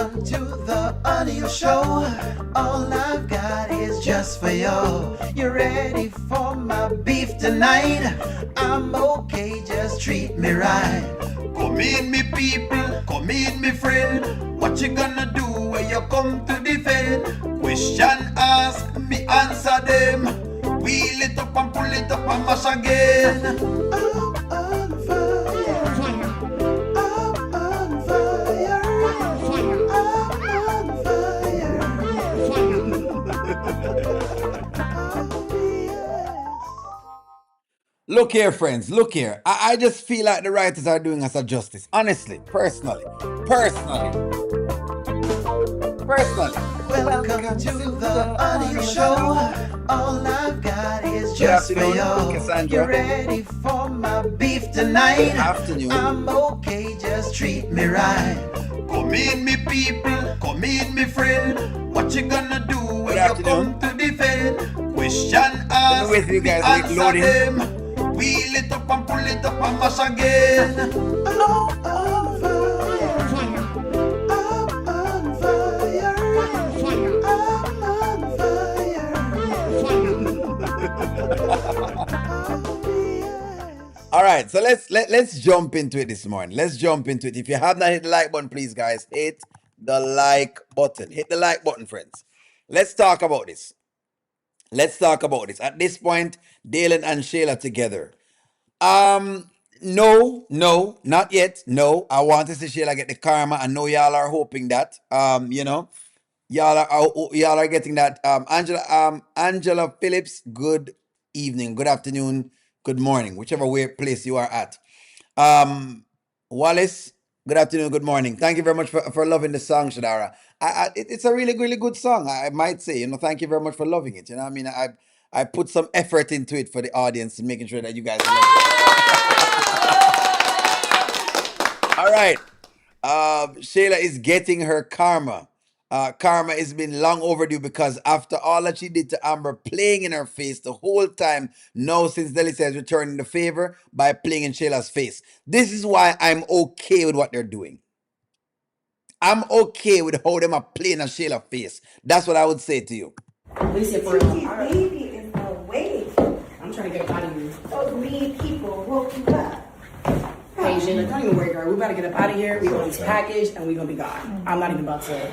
Welcome to the audio show. All I've got is just for you. You ready for my beef tonight? I'm okay, just treat me right. Come in, me people, come in, me friend. What you gonna do when you come to defend? Question ask, me answer them. Wheel it up and pull it up and mash again. I'm on fire. I'm on fire. I'm on fire. Oh, yes. Look here, friends, look here. I just feel like the writers are doing us a justice. Honestly, personally. Welcome to the audio show. All I've got is just for you. Cassandra. You ready for my beef tonight? Good afternoon. I'm okay, just treat me right. Come in, me people, come in, me friend. What you gonna do when you come to defend? Question ask, with you guys, answer them. Wheel it up and pull it up and mash again. I'm on fire. I'm on fire. I'm on fire. All right, so let's jump into it this morning. Let's jump into it. If you have not hit the like button, please, guys, hit the like button. Hit the like button, friends. Let's talk about this. At this point, Dalen and Shayla together. No, not yet. No, I want to see Shayla get the karma. I know y'all are hoping that. Y'all are getting that. Angela Phillips. Good evening, good afternoon, good morning, whichever place you are at. Wallace. Good afternoon, good morning. Thank you very much for loving the song, Shadara. It's a really, really good song. I might say, thank you very much for loving it. I mean, I put some effort into it for the audience and making sure that you guys love it. All right. Shayla is getting her karma. Karma has been long overdue because after all that she did to Amber, playing in her face the whole time, now since Delissia is returning the favor by playing in Shayla's face. This is why I'm okay with what they're doing. I'm okay with how them are playing on Shayla's face. That's what I would say to you. Delissia, for real. Baby is awake. I'm trying to get out of here. Those mean people woke you up. Hey, Shayla, don't even worry, girl. We about to get up out of here. We're going to package and we're going to be gone. I'm not even about to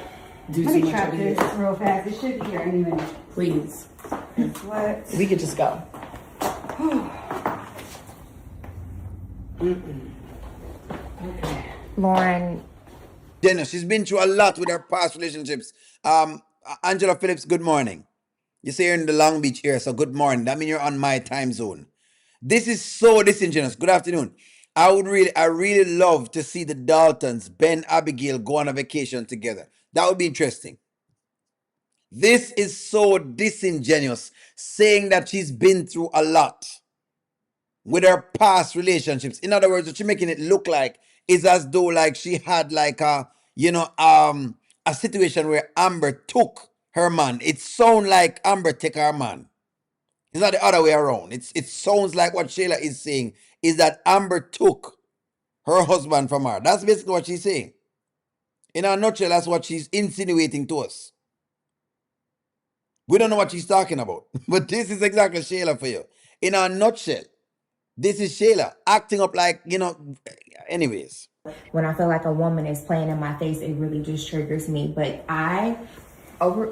do too much over here. Real fast. It should be here any minute. Please. What? We could just go. Okay. Lauren. Jenna, she's been through a lot with her past relationships. Angela Phillips, good morning. You say you're in the Long Beach area, so good morning. That means you're on my time zone. This is so disingenuous. Good afternoon. I really love to see the Daltons, Ben, Abigail, go on a vacation together. That would be interesting. This is so disingenuous, saying that she's been through a lot with her past relationships. In other words, what she's making it look like is as though like she had like a situation where Amber took her man. It sounds like Amber took her man. It's not the other way around. It sounds like what Shayla is saying is that Amber took her husband from her. That's basically what she's saying. In a nutshell, that's what she's insinuating to us. We don't know what she's talking about, but this is exactly Shayla for you. In a nutshell, this is Shayla acting up like, anyways. When I feel like a woman is playing in my face, it really just triggers me. But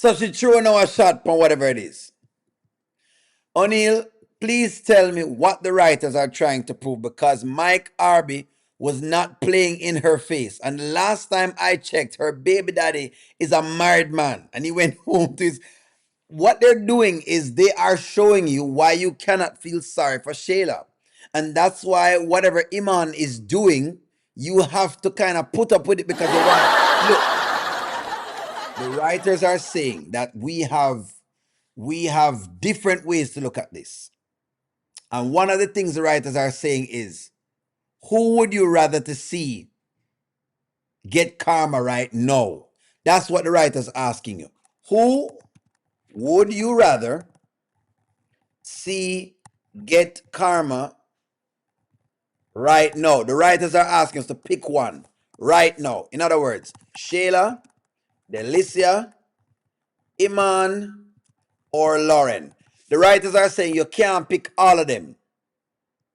So she's throwing now a shot for whatever it is. O'Neill, please tell me what the writers are trying to prove, because Mike Arby was not playing in her face. And the last time I checked, her baby daddy is a married man. And he went home to his... What they're doing is they are showing you why you cannot feel sorry for Shayla. And that's why whatever Iman is doing, you have to kind of put up with it because you want... Look, the writers are saying that we have different ways to look at this. And one of the things the writers are saying is, who would you rather to see get karma right now? That's what the writers are asking you. Who would you rather see get karma right now? The writers are asking us to pick one right now. In other words, Shayla Delicia, Iman, or Lauren. The writers are saying you can't pick all of them.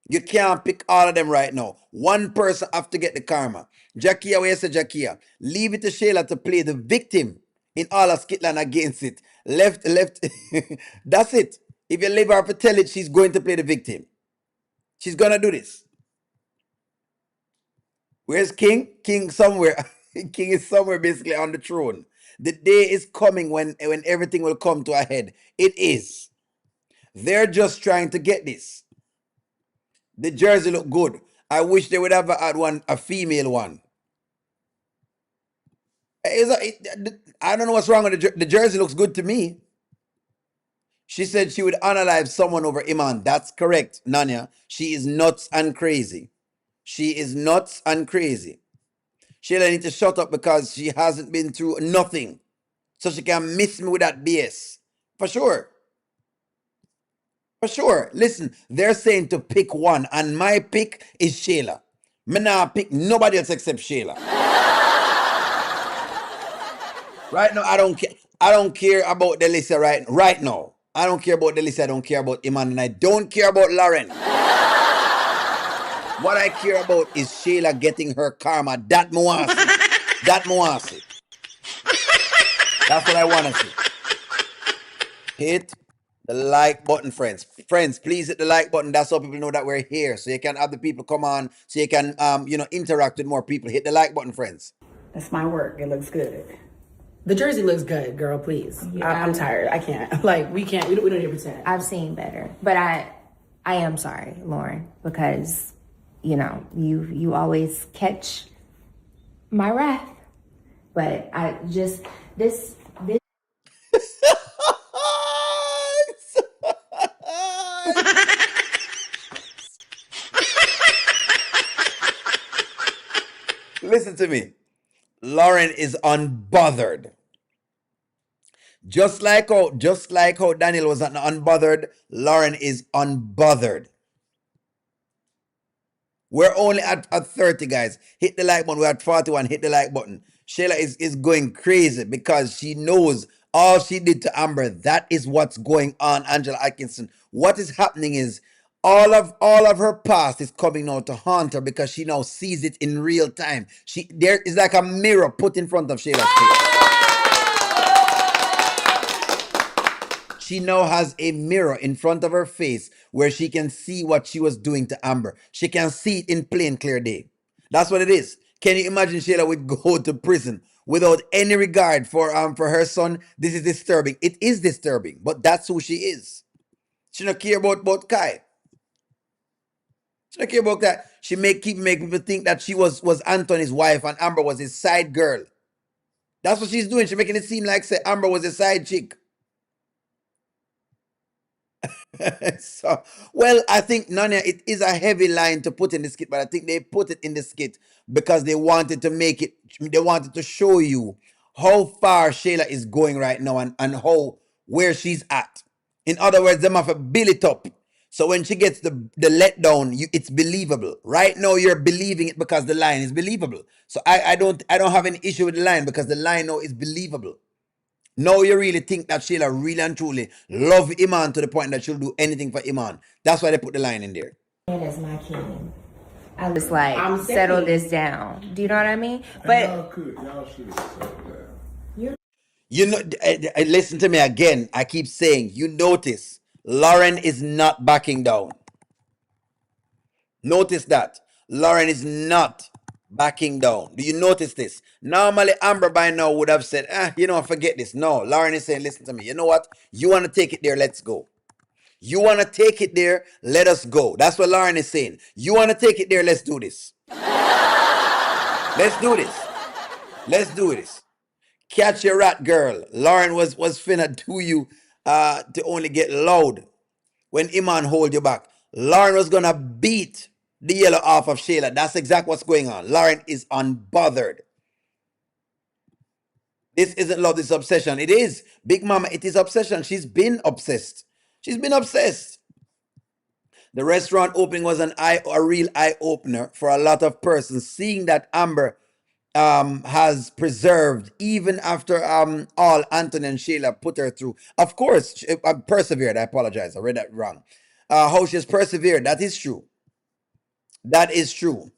You can't pick all of them right now. One person have to get the karma. Jackia, where you say Jackia? Leave it to Shayla to play the victim in all of Skitland against it. Left. That's it. If you leave her to tell it, she's going to play the victim. She's gonna do this. Where's King? King somewhere. King is somewhere basically on the throne. The day is coming when everything will come to a head. It is. They're just trying to get this. The jersey look good. I wish they would have had a female one. I don't know what's wrong with the jersey. Looks good to me. She said she would unalive someone over Iman. That's correct, Nanya. She is nuts and crazy. She is nuts and crazy. Shayla need to shut up because she hasn't been through nothing. So she can miss me with that BS. For sure. For sure. Listen, they're saying to pick one, and my pick is Shayla. Me not pick nobody else except Shayla. Right now, I don't care. I don't care about Delissia right now. I don't care about Delissia. I don't care about Iman, and I don't care about Lauren. What I care about is Shayla getting her karma. That me want to see. That me want to see. That's what I want to see. Hit the like button, friends. Friends, please hit the like button. That's how people know that we're here. So you can have the people come on. So you can interact with more people. Hit the like button, friends. That's my work. It looks good. The jersey looks good, girl. Please. I'm tired. I can't. Like we can't. We don't even pretend. I've seen better, but I am sorry, Lauren, because you always catch my wrath. But I just this. Listen to me. Lauren is unbothered. Just like how Daniel was unbothered, Lauren is unbothered. We're only at 30, guys. Hit the like button. We're at 41. Hit the like button. Shayla is going crazy because she knows all she did to Amber. That is what's going on, Angela Atkinson. What is happening is all of her past is coming now to haunt her because she now sees it in real time. There is like a mirror put in front of Shayla's face. She now has a mirror in front of her face where she can see what she was doing to Amber. She can see it in plain clear day. That's what it is. Can you imagine Shayla would go to prison without any regard for her son? This is disturbing. It is disturbing, but that's who she is. She don't care about Kai. She don't care about that. She keep making people think that she was Anthony's wife and Amber was his side girl. That's what she's doing. She's making it seem like say Amber was a side chick. So, well, I think, Nanya, it is a heavy line to put in the skit, but I think they put it in the skit because they wanted to show you how far Shayla is going right now and where she's at. In other words, them have to build it up. So when she gets the letdown, it's believable. Right now, you're believing it because the line is believable. So I don't have any issue with the line because the line now is believable. Now you really think that Shayla really and truly love Iman to the point that she'll do anything for Iman. That's why they put the line in there. And as my king, I was like, settle this down. Do you know what I mean? But y'all should settle down. Listen to me again. I keep saying, you notice Lauren is not backing down. Notice that. Lauren is not backing down. Do you notice this? Normally, Amber by now would have said, forget this. No, Lauren is saying, listen to me. You know what? You want to take it there, let's go. You want to take it there, let us go. That's what Lauren is saying. You want to take it there, let's do this. Let's do this. Let's do this. Catch your rat, girl. Lauren was finna do you to only get loud when Iman hold you back. Lauren was gonna beat the yellow off of Shayla. That's exactly what's going on. Lauren is unbothered. This isn't love, this is obsession. It is. Big Mama, it is obsession. She's been obsessed. She's been obsessed. The restaurant opening was a real eye-opener for a lot of persons, seeing that Amber has preserved even after all Anthony and Shayla put her through. Of course, persevered. I apologize. I read that wrong. How she's persevered. That is true. That is true.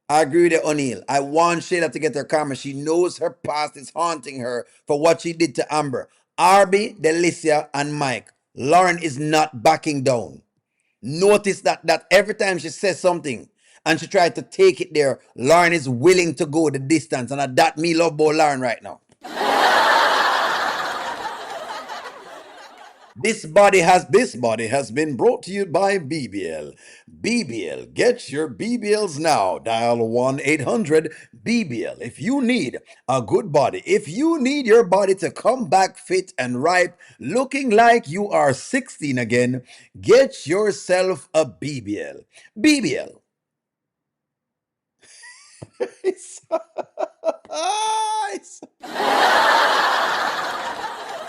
I agree with O'Neill. I want Shayla to get her karma. She knows her past is haunting her for what she did to Amber. Arby, Delicia, and Mike. Lauren is not backing down. Notice that every time she says something and she tried to take it there, Lauren is willing to go the distance. And that me love about Lauren right now. This body has been brought to you by BBL. BBL, get your BBLs now. Dial 1-800-BBL. If you need a good body, if you need your body to come back fit and ripe, looking like you are 16 again, get yourself a BBL. BBL.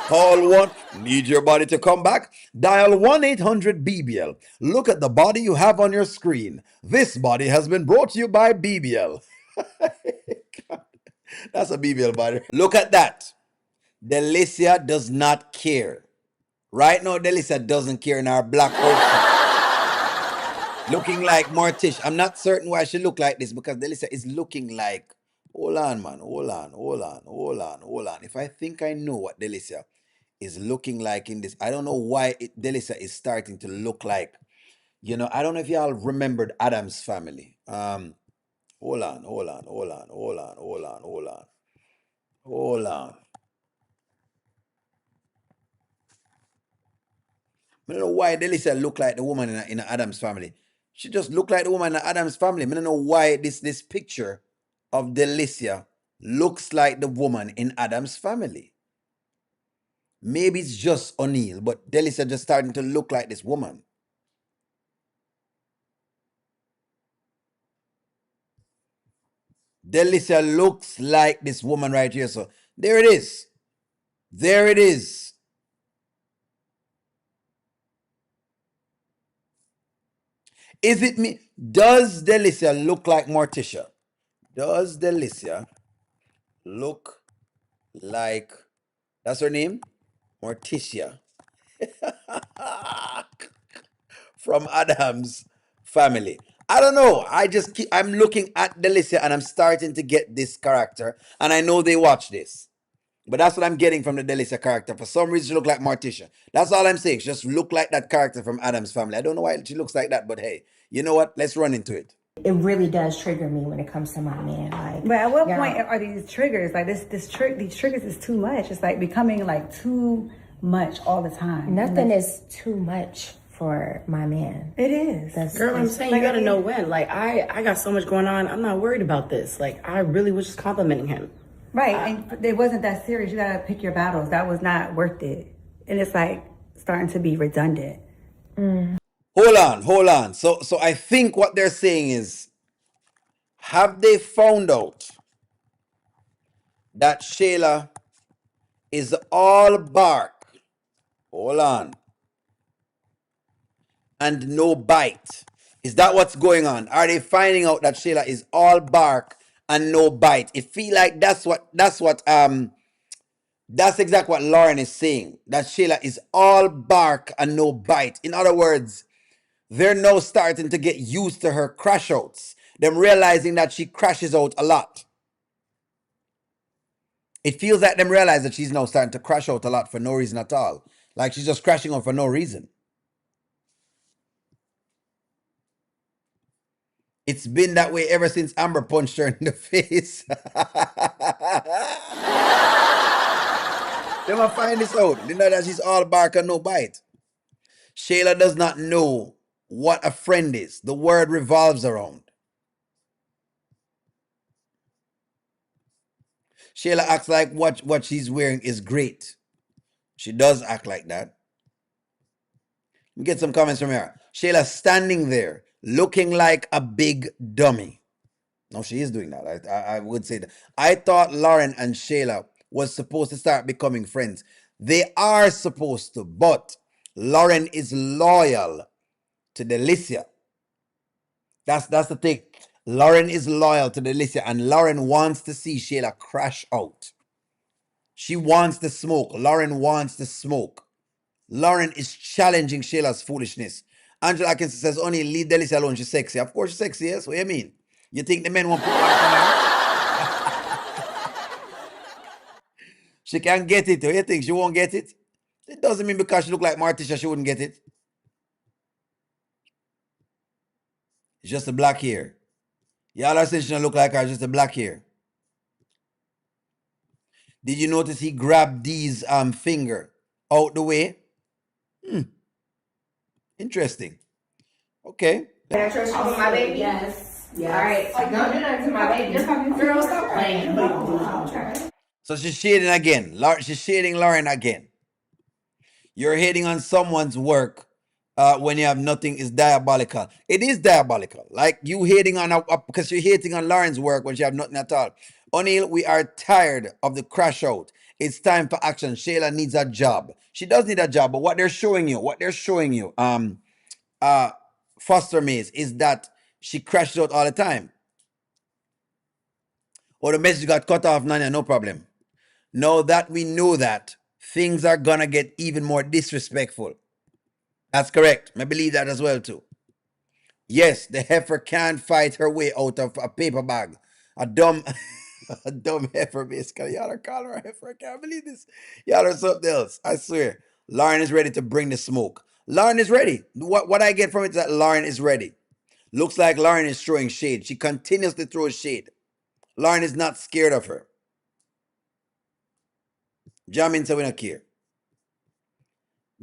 Call 1. Need your body to come back? Dial 1-800-BBL. Look at the body you have on your screen. This body has been brought to you by BBL. That's a BBL body. Look at that. Delissia does not care. Right now, Delissia doesn't care in our black outfit. Looking like Mortish. I'm not certain why she look like this because Delissia is looking like... Hold on, man. Hold on. If I think I know what Delissia is looking like in this, I don't know why Delissia is starting to look like, I don't know if y'all remembered Adam's Family. Hold on. I don't know why Delissia look like the woman in Adam's Family. She just look like the woman in Adam's Family. I don't know why this picture of Delissia looks like the woman in Adam's Family. Maybe it's just O'Neill, but Delissia just starting to look like this woman. Delissia looks like this woman right here. So there it is. There it is. Is it me? Does Delissia look like Morticia? Does Delissia look like, that's her name? Morticia. From Adam's Family. I don't know. I'm looking at Delissia and I'm starting to get this character. And I know they watch this. But that's what I'm getting from the Delissia character. For some reason, she look like Morticia. That's all I'm saying. She just look like that character from Adam's Family. I don't know why she looks like that, but hey, you know what? Let's run into it. It really does trigger me when it comes to my man. Like, But at what point are these triggers? Like these triggers is too much. It's like becoming like too much all the time. Nothing is too much for my man. It is. Girl, I'm saying, you gotta know when. Like, I got so much going on. I'm not worried about this. Like, I really was just complimenting him. Right, and it wasn't that serious. You gotta pick your battles. That was not worth it. And it's like starting to be redundant. Hold on. So I think what they're saying is, have they found out that Shayla is all bark? Hold on. And no bite. Is that what's going on? Are they finding out that Shayla is all bark and no bite? It feel like that's exactly what Lauren is saying. That Shayla is all bark and no bite. In other words, they're now starting to get used to her crash outs. Them realizing that she crashes out a lot. It feels like them realize that she's now starting to crash out a lot for no reason at all. Like she's just crashing out for no reason. It's been that way ever since Amber punched her in the face. They might find this out. They know that she's all bark and no bite. Shayla does not know what a friend is. The word revolves around. Shayla acts like what she's wearing is great. She does act like that. Let me get some comments from her. Shayla standing there looking like a big dummy. No, she is doing that. I would say that. I thought Lauren and Shayla was supposed to start becoming friends. They are supposed to, but Lauren is loyal to Delissia. That's the thing. Lauren is loyal to Delicia, and Lauren wants to see Shayla crash out. She wants the smoke. Lauren wants the smoke. Lauren is challenging Shayla's foolishness. Angela Atkinson says, only leave Delicia alone. She's sexy. Of course she's sexy, yes. What do you mean? You think the men won't put one on her? She can get it. What do you think? She won't get it? It doesn't mean because she look like Martisha, she wouldn't get it. It's just a black hair. Y'all are saying she don't look like her, it's just a black hair. Did you notice he grabbed Dee's finger out the way? Interesting. Okay. Can I trust you with my baby? Yes. All right. Don't do that to my baby. Girl, stop playing. So she's shading again. She's shading Lauren again. You're hating on someone's work when you have nothing is diabolical. It is diabolical. Like you hating on because you're hating on Lauren's work when she have nothing at all. O'Neill, we are tired of the crash out. It's time for action. Shayla needs a job. She does need a job, but what they're showing you, Foster Maze, is that she crashes out all the time. Or the message got cut off, Nanya, no problem. Now that we know that, things are gonna get even more disrespectful. That's correct. I believe that as well too. Yes, the heifer can't fight her way out of a paper bag. A dumb a dumb heifer, basically. Y'all are calling her a heifer. I can't believe this. Y'all are something else. I swear. Lauren is ready to bring the smoke. Lauren is ready. What I get from it is that Lauren is ready. Looks like Lauren is throwing shade. She continuously throws shade. Lauren is not scared of her. Jamin said we don't care.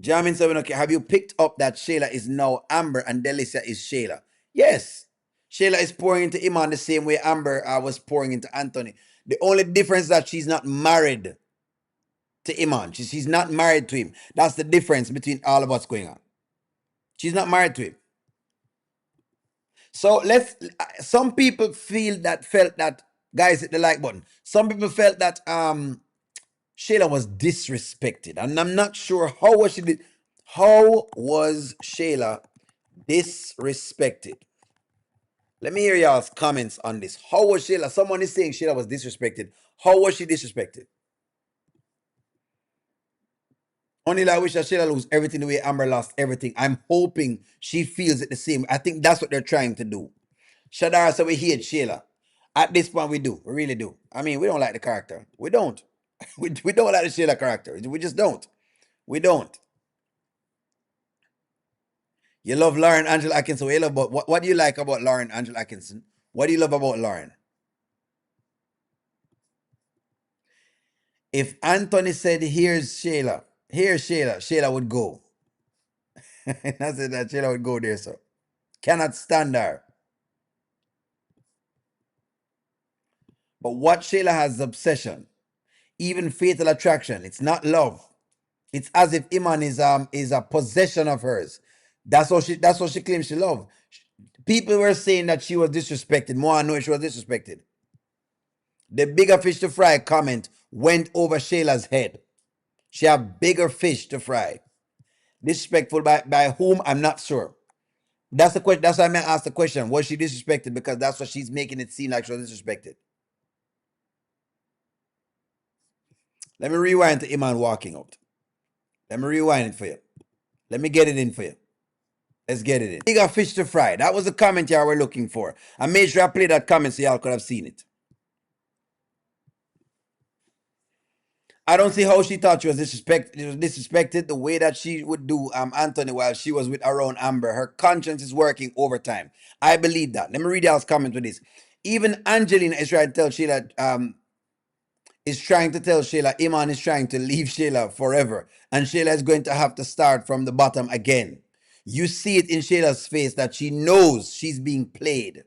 Jamin said we don't care. Have you picked up that Shayla is now Amber and Delissia is Shayla? Yes. Shayla is pouring into Iman the same way Amber was pouring into Anthony. The only difference is that she's not married to Iman. She's not married to him. That's the difference between all of what's going on. She's not married to him. So some people felt that, guys, hit the like button. Some people felt that Shayla was disrespected. And I'm not sure how was Shayla disrespected? Let me hear y'all's comments on this. How was Shayla? Someone is saying Shayla was disrespected. How was she disrespected? Only I wish that Shayla lose everything the way Amber lost everything. I'm hoping she feels it the same. I think that's what they're trying to do. Shadara said we hate Shayla. At this point, we do. We really do. I mean, we don't like the character. We don't. We don't like the Shayla character. We just don't. We don't. You love Lauren Angela Atkinson. What do you like about Lauren Angela Atkinson? What do you love about Lauren? If Anthony said, here's Shayla, Shayla would go. And I said that Shayla would go there, so. Cannot stand her. But what Shayla has is obsession. Even fatal attraction. It's not love. It's as if Iman is a possession of hers. That's what she claims she loved. People were saying that she was disrespected. More I know she was disrespected. The bigger fish to fry comment went over Shayla's head. She had bigger fish to fry. Disrespectful by whom? I'm not sure. That's the question. That's why I may ask the question. Was she disrespected? Because that's what she's making it seem like she was disrespected. Let me rewind to Iman walking out. Let me rewind it for you. Let me get it in for you. Let's get it in. Bigger fish to fry. That was the comment y'all were looking for. I made sure I played that comment so y'all could have seen it. I don't see how she thought she was disrespected the way that she would do Anthony while she was with her own Amber. Her conscience is working overtime. I believe that. Let me read y'all's comment with this. Even Angelina is trying to tell Shayla, Iman is trying to leave Shayla forever. And Shayla is going to have to start from the bottom again. You see it in Shayla's face that she knows she's being played.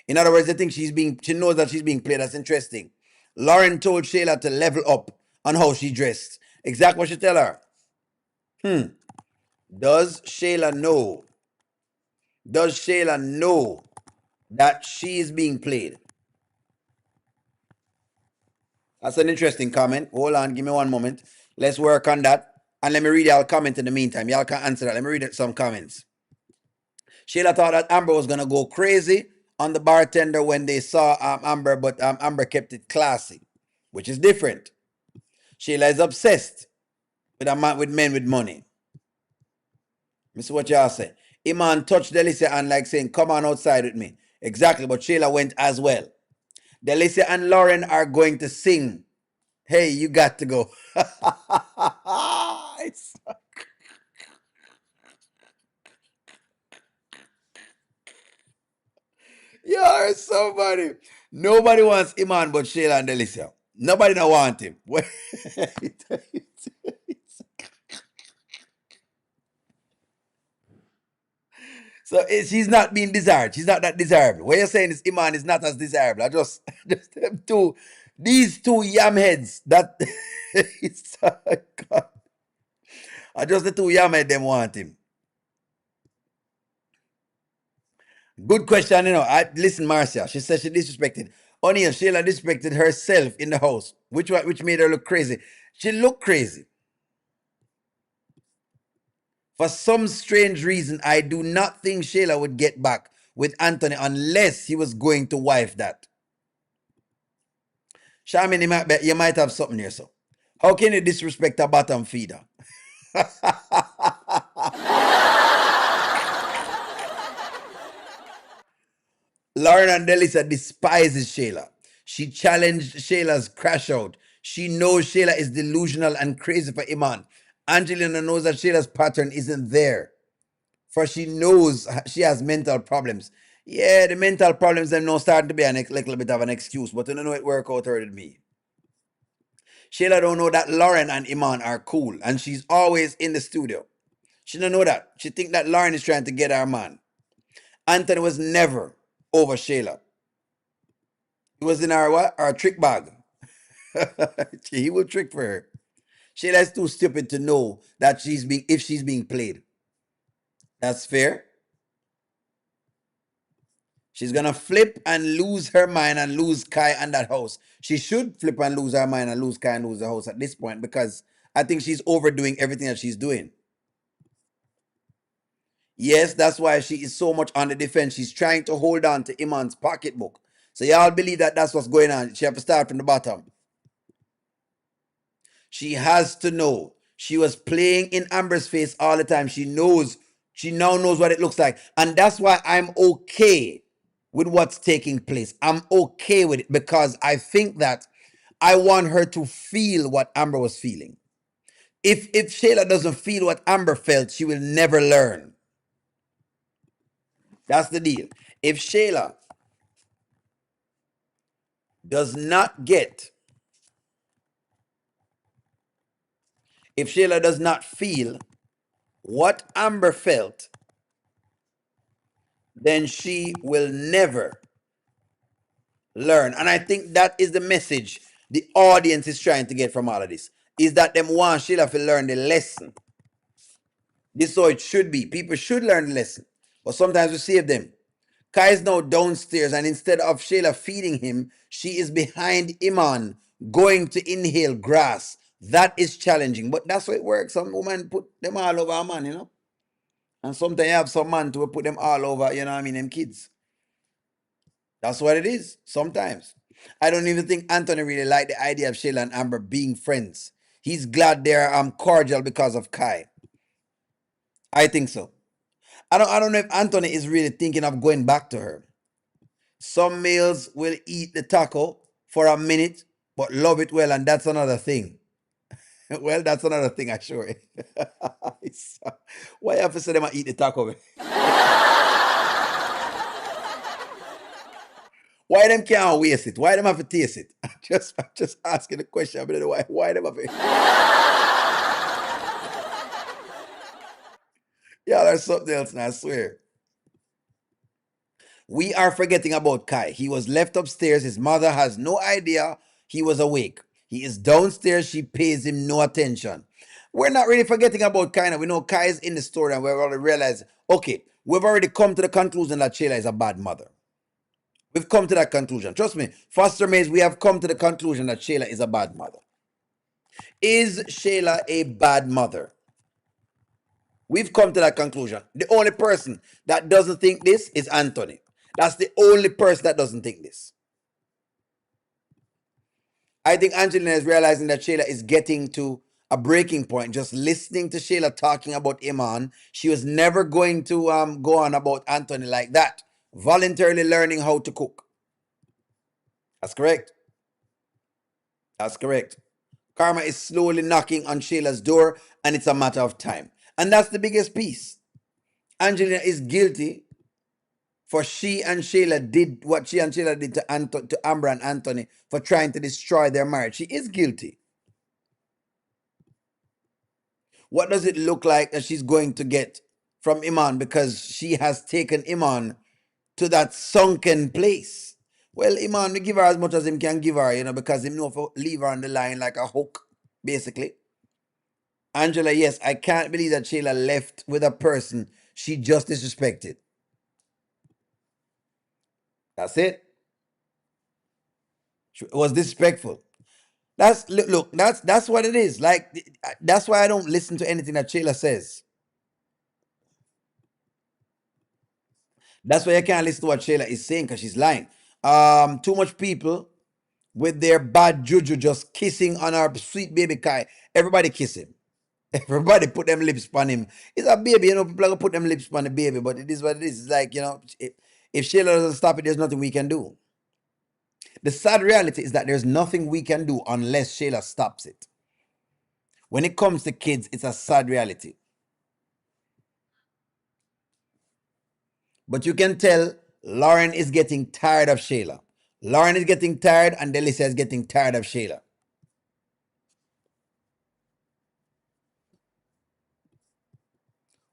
In other words, I think she knows that she's being played. That's interesting. Lauren told Shayla to level up on how she dressed. Exactly what she tell her. Does Shayla know? Does Shayla know that she is being played? That's an interesting comment. Hold on, give me one moment. Let's work on that. And let me read y'all comment in the meantime. Y'all can answer that. Let me read some comments. Shayla thought that Amber was going to go crazy on the bartender when they saw Amber, but Amber kept it classy, which is different. Shayla is obsessed with a man with men with money. This is what y'all say. Iman touched Delissia and like saying, come on outside with me. Exactly, but Shayla went as well. Delissia and Lauren are going to sing. Hey, you got to go. You're somebody. Nobody wants Iman but Shayla and Delissia. Nobody don't want him. So she's not being desired. She's not that desirable. What you're saying is Iman is not as desirable. I just, just them two, these two yam heads that it's God. I just the two yam head them want him. Good question, you know. Listen, Marcia. She said she disrespected. O'Neill, Shayla disrespected herself in the house, which made her look crazy. She looked crazy. For some strange reason, I do not think Shayla would get back with Anthony unless he was going to wife that. Shaman, you might have something here, so. How can you disrespect a bottom feeder? Lauren and Delissia despises Shayla. She challenged Shayla's crash out. She knows Shayla is delusional and crazy for Iman. Angelina knows that Shayla's pattern isn't there. For she knows she has mental problems. Yeah, the mental problems are now starting to be a little bit of an excuse, but you don't know it work out with me. Shayla don't know that Lauren and Iman are cool, and she's always in the studio. She don't know that. She think that Lauren is trying to get her man. Anthony was never over Shayla. He was in our what? Our trick bag. He will trick for her. Shayla is too stupid to know that if she's being played. That's fair. She's gonna flip and lose her mind and lose Kai and that house. She should flip and lose her mind and lose Kai and lose the house at this point because I think she's overdoing everything that she's doing. Yes, that's why she is so much on the defense. She's trying to hold on to Iman's pocketbook. So y'all believe that that's what's going on. She have to start from the bottom. She has to know. She was playing in Amber's face all the time. She now knows what it looks like. And that's why I'm okay with what's taking place. I'm okay with it because I think that I want her to feel what Amber was feeling. If Shayla doesn't feel what Amber felt, she will never learn. That's the deal. If Shayla does not feel what Amber felt, then she will never learn. And I think that is the message the audience is trying to get from all of this. Is that them want Shayla to learn the lesson. This is how it should be. People should learn the lesson. But sometimes we save them. Kai is now downstairs, and instead of Shayla feeding him, she is behind Iman, going to inhale grass. That is challenging. But that's how it works. Some women put them all over a man, you know. And sometimes you have some man to put them all over, you know what I mean, them kids. That's what it is, sometimes. I don't even think Anthony really liked the idea of Shayla and Amber being friends. He's glad they're cordial because of Kai. I think so. I don't know if Anthony is really thinking of going back to her. Some males will eat the taco for a minute, but love it well, and that's another thing. Well, that's another thing, actually. Why you have to say them eat the taco? Why them can't waste it? Why them have to taste it? I'm just asking the question. I don't know why them have to. Yeah, there's something else, and I swear. We are forgetting about Kai. He was left upstairs. His mother has no idea he was awake. He is downstairs. She pays him no attention. We're not really forgetting about Kai now. We know Kai is in the story, and we've already realized, okay, we've already come to the conclusion that Shayla is a bad mother. We've come to that conclusion. Trust me, Foster Mays, we have come to the conclusion that Shayla is a bad mother. Is Shayla a bad mother? We've come to that conclusion. The only person that doesn't think this is Anthony. That's the only person that doesn't think this. I think Angelina is realizing that Shayla is getting to a breaking point. Just listening to Shayla talking about Iman, she was never going to go on about Anthony like that. Voluntarily learning how to cook. That's correct. That's correct. Karma is slowly knocking on Shayla's door, and it's a matter of time. And that's the biggest piece. Angelina is guilty for she and Shayla did what she and Shayla did to Amber and Anthony for trying to destroy their marriage. She is guilty. What does it look like that she's going to get from Iman because she has taken Iman to that sunken place? Well, Iman, we give her as much as him can give her, because him know if leave her on the line like a hook, basically. Angela, yes, I can't believe that Shayla left with a person she just disrespected. That's it. She was disrespectful. Look, that's what it is. Like, that's why I don't listen to anything that Shayla says. That's why I can't listen to what Shayla is saying because she's lying. Too much people with their bad juju just kissing on our sweet baby Kai. Everybody kiss him. Everybody put them lips on him. It's a baby, people are gonna put them lips on the baby, but it is what it is. It's like, if Shayla doesn't stop it, there's nothing we can do. The sad reality is that there's nothing we can do unless Shayla stops it. When it comes to kids, it's a sad reality. But you can tell Lauren is getting tired of Shayla. Lauren is getting tired and Delissia is getting tired of Shayla.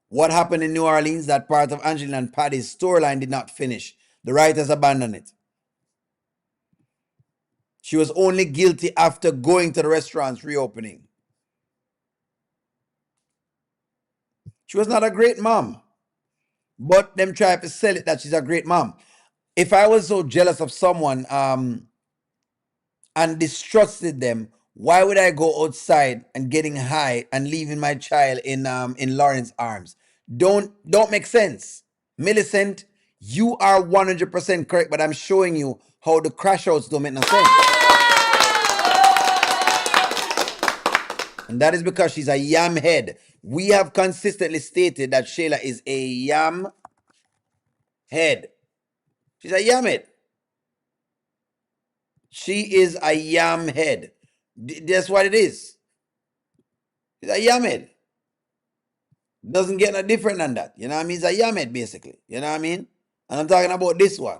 What happened in New Orleans, that part of Angelina and Patty's storyline did not finish. The writers abandoned it. She was only guilty after going to the restaurant's reopening. She was not a great mom, but them tried to sell it that she's a great mom. If I was so jealous of someone and distrusted them, why would I go outside and getting high and leaving my child in Lauren's arms? Don't make sense. Millicent, you are 100% correct, but I'm showing you how the crash outs don't make no sense. And that is because she's a yam head. We have consistently stated that Shayla is a yam head. She's a yam head. She is a yam head. That's what it is. She's a yam head. Doesn't get no different than that. You know what I mean? It's a yam head, basically. You know what I mean? And I'm talking about this one.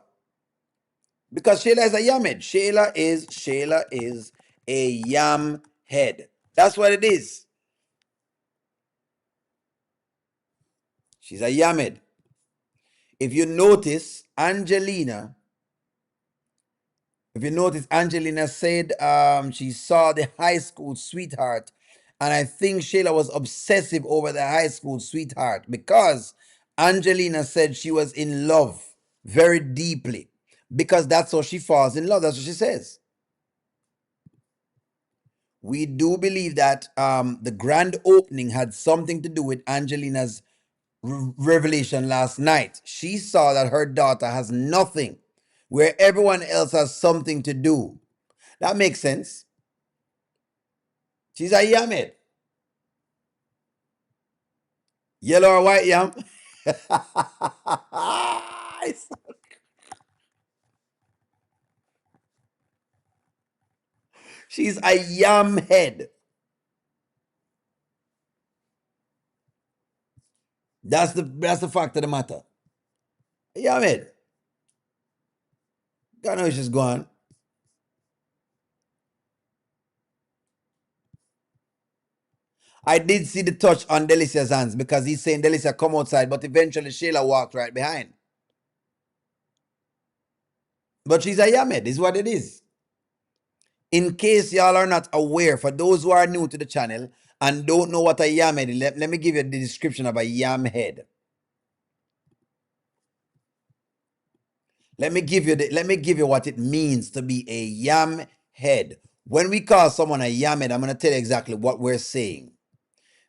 Because Shayla is a yam head. Shayla is a yam head. That's what it is. She's a yam head. If you notice, Angelina said she saw the high school sweetheart, and I think Shayla was obsessive over the high school sweetheart because Angelina said she was in love very deeply because that's how she falls in love. That's what she says. We do believe that the grand opening had something to do with Angelina's revelation last night. She saw that her daughter has nothing where everyone else has something to do. That makes sense. She's a yamid. Yellow or white yam? She's a yam head. That's the fact of the matter. Yam head. God knows she's gone. I did see the touch on Delicia's hands because he's saying Delissia come outside, but eventually Shayla walked right behind. But she's a yamed, is what it is. In case y'all are not aware, for those who are new to the channel and don't know what a yamed is, let me give you the description of a yam head. Let me give you what it means to be a yam head. When we call someone a yamed, I'm going to tell you exactly what we're saying.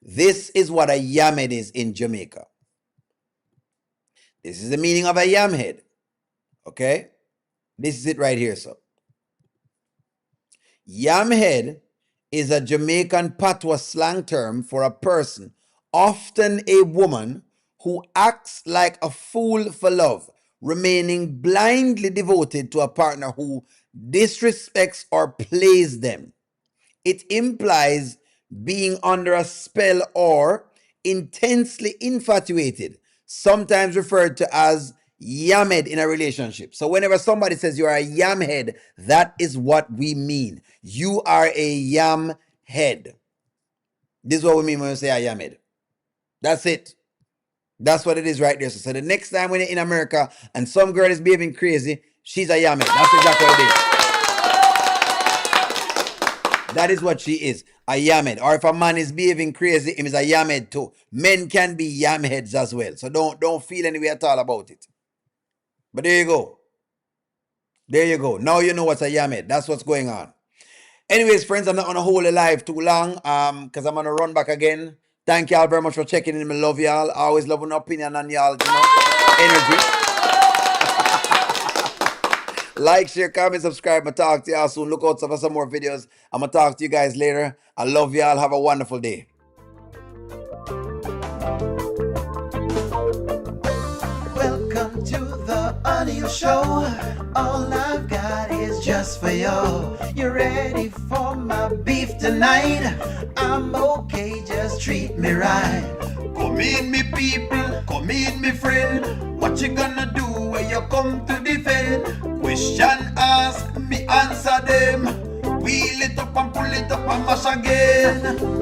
This is what a yamed is in Jamaica. This is the meaning of a yam head. Okay? This is it right here, so. Yamhead is a Jamaican patois slang term for a person, often a woman, who acts like a fool for love, remaining blindly devoted to a partner who disrespects or plays them. It implies being under a spell or intensely infatuated, sometimes referred to as yamhead in a relationship. So whenever somebody says you are a yamhead, that is what we mean. You are a yamhead. This is what we mean when we say a yamhead. That's it. That's what it is right there. So the next time when you're in America and some girl is behaving crazy, she's a yamhead. That's exactly what it is. That is what she is, a yamhead. Or if a man is behaving crazy, him is a yamhead too. Men can be yamheads as well. So don't feel any way at all about it. But there you go. There you go. Now you know what's a yamhead. That's what's going on. Anyways, friends, I'm not going to hold it live too long because I'm going to run back again. Thank y'all very much for checking in. I love y'all. I always love an opinion on y'all, energy. Like, share, comment, subscribe. I'll talk to y'all soon. Look out for some more videos. I'm going to talk to you guys later. I love y'all. Have a wonderful day. Welcome to the O'Neil Show. All I've got is just for you. You ready for my beef tonight? I'm okay, just treat me right. Come in, me people, come in, me friend. What you gonna do when you come to defend? Question ask, me answer them. Wheel it up and pull it up and mash again.